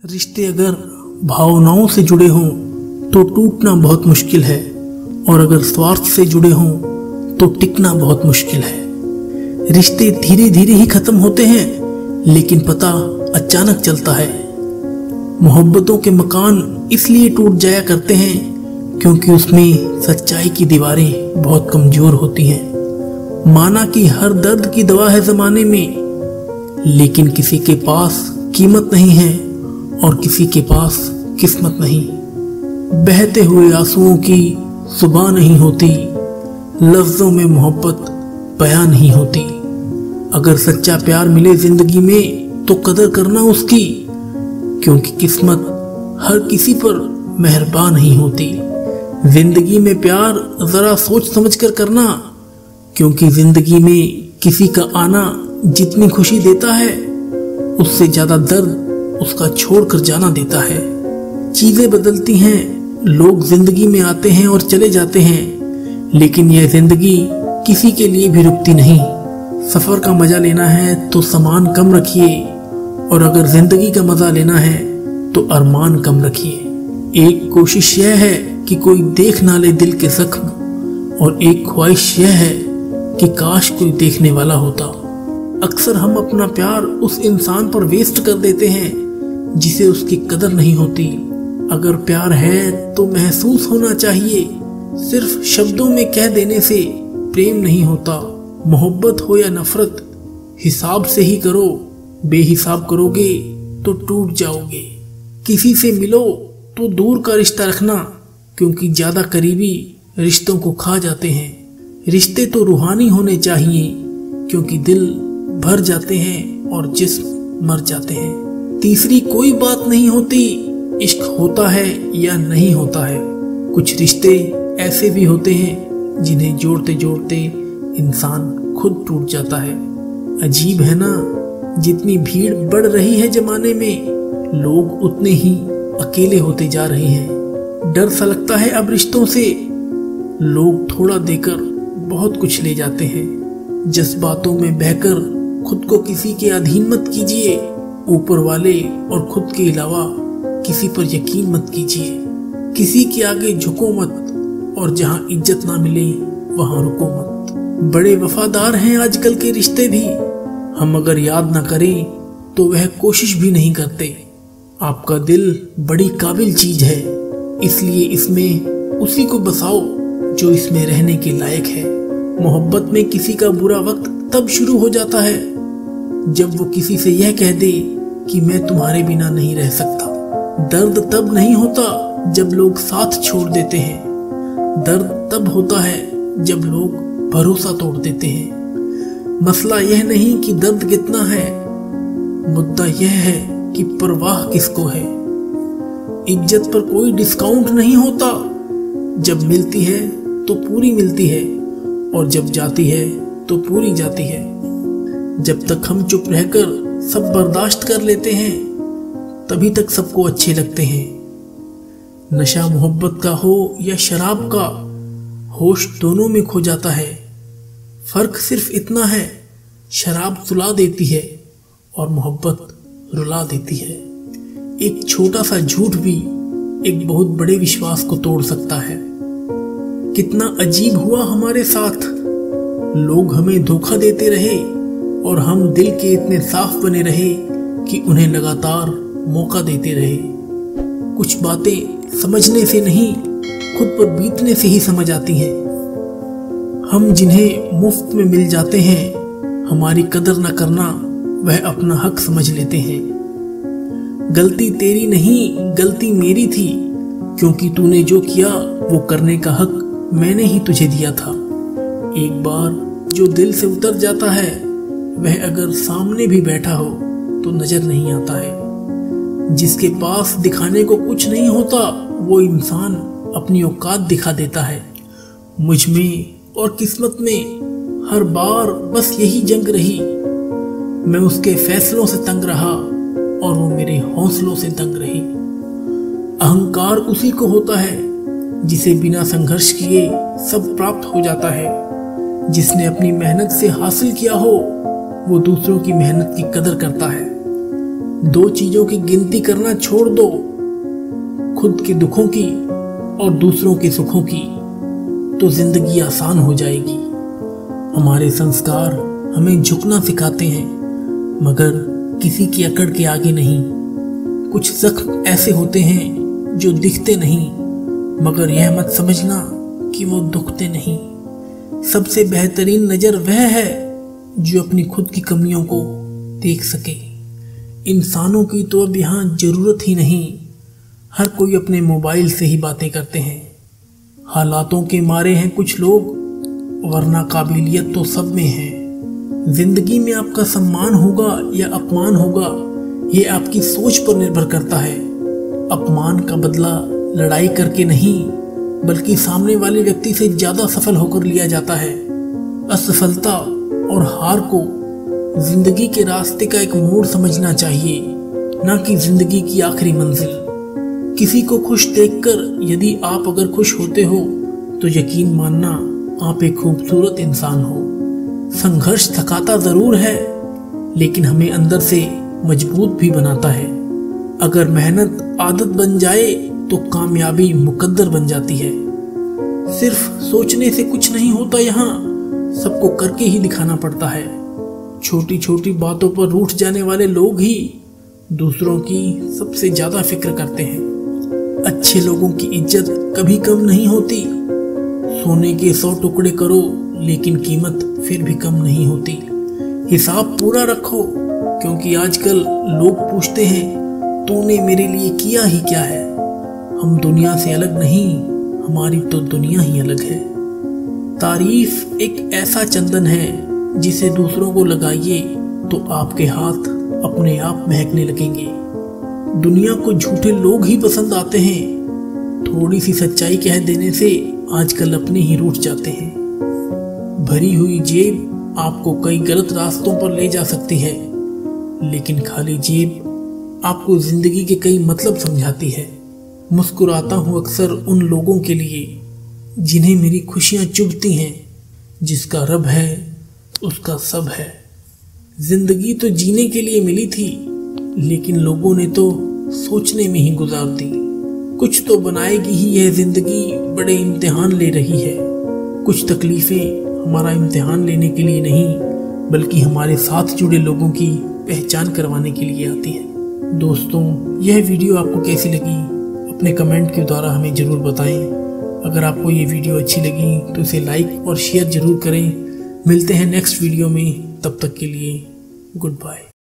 रिश्ते अगर भावनाओं से जुड़े हों तो टूटना बहुत मुश्किल है, और अगर स्वार्थ से जुड़े हों तो टिकना बहुत मुश्किल है। रिश्ते धीरे धीरे ही खत्म होते हैं, लेकिन पता अचानक चलता है। मोहब्बतों के मकान इसलिए टूट जाया करते हैं क्योंकि उसमें सच्चाई की दीवारें बहुत कमजोर होती हैं। माना कि हर दर्द की दवा है जमाने में, लेकिन किसी के पास कीमत नहीं है और किसी के पास किस्मत नहीं। बहते हुए आंसुओं की सुबह नहीं होती, लफ्जों में मोहब्बत बयां नहीं होती। अगर सच्चा प्यार मिले जिंदगी में तो कदर करना उसकी, क्योंकि किस्मत हर किसी पर मेहरबान नहीं होती। जिंदगी में प्यार जरा सोच समझ कर करना, क्योंकि जिंदगी में किसी का आना जितनी खुशी देता है उससे ज्यादा दर्द उसका छोड़कर जाना देता है। चीजें बदलती हैं, लोग जिंदगी में आते हैं और चले जाते हैं, लेकिन यह जिंदगी किसी के लिए भी रुकती नहीं। सफर का मजा लेना है तो सामान कम रखिए, और अगर जिंदगी का मजा लेना है तो अरमान कम रखिए। एक कोशिश यह है कि कोई देख ना ले दिल के जख्म, और एक ख्वाहिश यह है कि काश कोई देखने वाला होता। अक्सर हम अपना प्यार उस इंसान पर वेस्ट कर देते हैं जिसे उसकी कदर नहीं होती। अगर प्यार है तो महसूस होना चाहिए, सिर्फ शब्दों में कह देने से प्रेम नहीं होता। मोहब्बत हो या नफरत, हिसाब से ही करो, बेहिसाब करोगे तो टूट जाओगे। किसी से मिलो तो दूर का रिश्ता रखना, क्योंकि ज्यादा करीबी रिश्तों को खा जाते हैं। रिश्ते तो रूहानी होने चाहिए, क्योंकि दिल भर जाते हैं और जिस्म मर जाते हैं। तीसरी कोई बात नहीं होती, इश्क होता है या नहीं होता है। कुछ रिश्ते ऐसे भी होते हैं जिन्हें जोड़ते जोड़ते इंसान खुद टूट जाता है। अजीब है ना, जितनी भीड़ बढ़ रही है जमाने में, लोग उतने ही अकेले होते जा रहे हैं। डर सा लगता है अब रिश्तों से, लोग थोड़ा देकर बहुत कुछ ले जाते हैं। जज्बातों में बहकर खुद को किसी के अधीन मत कीजिए। ऊपर वाले और खुद के अलावा किसी पर यकीन मत कीजिए। किसी के आगे झुको मत, और जहां इज्जत ना मिले वहां रुको मत। बड़े वफादार हैं आजकल के रिश्ते भी, हम अगर याद ना करें तो वह कोशिश भी नहीं करते। आपका दिल बड़ी काबिल चीज है, इसलिए इसमें उसी को बसाओ जो इसमें रहने के लायक है। मोहब्बत में किसी का बुरा वक्त तब शुरू हो जाता है जब वो किसी से यह कह दे कि मैं तुम्हारे बिना नहीं रह सकता। दर्द तब नहीं होता जब लोग साथ छोड़ देते हैं, दर्द तब होता है जब लोग भरोसा तोड़ देते हैं। मसला यह नहीं कि दर्द कितना है, मुद्दा यह है कि परवाह किसको है। इज्जत पर कोई डिस्काउंट नहीं होता, जब मिलती है तो पूरी मिलती है, और जब जाती है तो पूरी जाती है। जब तक हम चुप रहकर सब बर्दाश्त कर लेते हैं, तभी तक सबको अच्छे लगते हैं। नशा मोहब्बत का हो या शराब का, होश दोनों में खो जाता है। फर्क सिर्फ इतना है, शराब सुला देती है और मोहब्बत रुला देती है। एक छोटा सा झूठ भी एक बहुत बड़े विश्वास को तोड़ सकता है। कितना अजीब हुआ हमारे साथ, लोग हमें धोखा देते रहे और हम दिल के इतने साफ बने रहे कि उन्हें लगातार मौका देते रहे। कुछ बातें समझने से नहीं, खुद पर बीतने से ही समझ आती हैं। हम जिन्हें मुफ्त में मिल जाते हैं, हमारी कदर न करना वह अपना हक समझ लेते हैं। गलती तेरी नहीं, गलती मेरी थी, क्योंकि तूने जो किया वो करने का हक मैंने ही तुझे दिया था। एक बार जो दिल से उतर जाता है, वह अगर सामने भी बैठा हो तो नजर नहीं आता है। जिसके पास दिखाने को कुछ नहीं होता, वो इंसान अपनी औकात दिखा देता है। मुझ में और किस्मत में हर बार बस यही जंग रही। मैं उसके फैसलों से तंग रहा और वो मेरे हौसलों से दंग रही। अहंकार उसी को होता है जिसे बिना संघर्ष किए सब प्राप्त हो जाता है। जिसने अपनी मेहनत से हासिल किया हो, वो दूसरों की मेहनत की कदर करता है। दो चीजों की गिनती करना छोड़ दो, खुद के दुखों की और दूसरों के सुखों की, तो जिंदगी आसान हो जाएगी। हमारे संस्कार हमें झुकना सिखाते हैं, मगर किसी की अकड़ के आगे नहीं। कुछ जख्म ऐसे होते हैं जो दिखते नहीं, मगर यह मत समझना कि वो दुखते नहीं। सबसे बेहतरीन नजर वह है जो अपनी खुद की कमियों को देख सके। इंसानों की तो अब यहाँ जरूरत ही नहीं, हर कोई अपने मोबाइल से ही बातें करते हैं। हालातों के मारे हैं कुछ लोग, वरना काबिलियत तो सब में है। जिंदगी में आपका सम्मान होगा या अपमान होगा, ये आपकी सोच पर निर्भर करता है। अपमान का बदला लड़ाई करके नहीं, बल्कि सामने वाले व्यक्ति से ज्यादा सफल होकर लिया जाता है। असफलता और हार को जिंदगी के रास्ते का एक मोड़ समझना चाहिए, ना कि जिंदगी की आखिरी मंजिल। किसी को खुश देखकर यदि आप अगर खुश होते हो तो यकीन मानना आप एक खूबसूरत इंसान हो। संघर्ष थकाता जरूर है, लेकिन हमें अंदर से मजबूत भी बनाता है। अगर मेहनत आदत बन जाए तो कामयाबी मुकद्दर बन जाती है। सिर्फ सोचने से कुछ नहीं होता, यहाँ सबको करके ही दिखाना पड़ता है। छोटी छोटी बातों पर रूठ जाने वाले लोग ही दूसरों की सबसे ज्यादा फिक्र करते हैं। अच्छे लोगों की इज्जत कभी कम नहीं होती। सोने के 100 टुकड़े करो, लेकिन कीमत फिर भी कम नहीं होती। हिसाब पूरा रखो, क्योंकि आजकल लोग पूछते हैं तूने मेरे लिए किया ही क्या है। हम दुनिया से अलग नहीं, हमारी तो दुनिया ही अलग है। तारीफ एक ऐसा चंदन है जिसे दूसरों को लगाइए तो आपके हाथ अपने आप महकने लगेंगे। दुनिया को झूठे लोग ही पसंद आते हैं। थोड़ी सी सच्चाई कह देने से आजकल अपने ही रूठ जाते हैं। भरी हुई जेब आपको कई गलत रास्तों पर ले जा सकती है, लेकिन खाली जेब आपको जिंदगी के कई मतलब समझाती है। मुस्कुराता हूँ अक्सर उन लोगों के लिए जिन्हें मेरी खुशियां चुभती हैं। जिसका रब है उसका सब है। जिंदगी तो जीने के लिए मिली थी, लेकिन लोगों ने तो सोचने में ही गुजार दी। कुछ तो बनाएगी ही यह जिंदगी, बड़े इम्तिहान ले रही है। कुछ तकलीफें हमारा इम्तिहान लेने के लिए नहीं, बल्कि हमारे साथ जुड़े लोगों की पहचान करवाने के लिए आती है। दोस्तों, यह वीडियो आपको कैसी लगी अपने कमेंट के द्वारा हमें ज़रूर बताएं। अगर आपको ये वीडियो अच्छी लगी तो इसे लाइक और शेयर ज़रूर करें। मिलते हैं नेक्स्ट वीडियो में, तब तक के लिए गुड बाय।